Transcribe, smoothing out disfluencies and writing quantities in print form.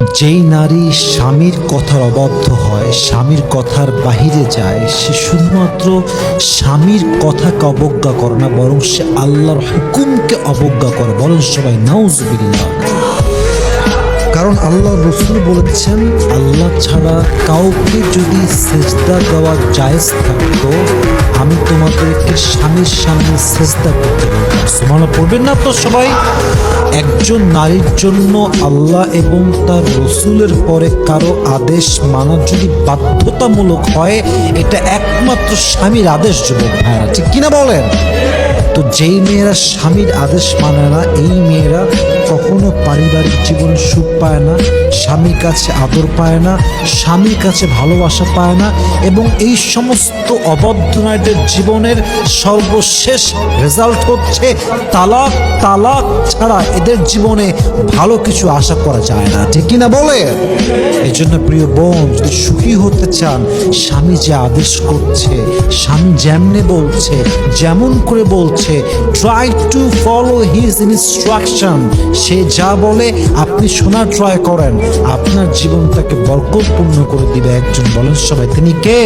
যেই নারী স্বামীর কথার অবাধ্য হয়, স্বামীর কথার বাহিরে যায়, সে শুধুমাত্র স্বামীর কথাকে অবজ্ঞা করে না, বরং সে আল্লাহর হুকুমকে অবজ্ঞা করে। বলেন সবাই নাউজুবিল্লাহ। কারণ আল্লাহ রসুল বলেছেন, আল্লাহ ছাড়া কাউকে যদি সেজদা দেওয়া জায়েজ থাকতো, আমি তোমাদেরকে স্বামীর সামনে সেজদা করতে বলতাম। সুবহানাল্লাহ পড়বেন না তো সবাই? একজন নারীর জন্য আল্লাহ এবং তার রসুলের পরে কারো আদেশ মানা যদি বাধ্যতামূলক হয়, এটা একমাত্র স্বামীর আদেশ। যুবক ভাইরা, ঠিক কিনা বলেন? তো যেই মেয়েরা স্বামীর আদেশ মানে না, এই মেয়েরা কখনো পারিবারিক জীবনে সুখ পায় না, স্বামীর কাছে আদর পায় না, স্বামীর কাছে ভালোবাসা পায় না, এবং এই সমস্ত অবদ্ধ নারীদের জীবনের সর্বশেষ রেজাল্ট হচ্ছে তালাক। তালাক ছাড়া এদের জীবনে ভালো কিছু আশা করা যায় না, ঠিক কিনা বলে? এই জন্য প্রিয় বোন, যদি সুখী হতে চান, স্বামী যে আদেশ করছে, স্বামী যেমনে বলছে, যেমন করে বলছে, try to follow his instruction. সে যা বলে আপনি শোনার ট্রাই করেন, আপনার জীবনটাকে বরকতপূর্ণ করে দিবে একজন। বলেন সবাই, তিনি কে?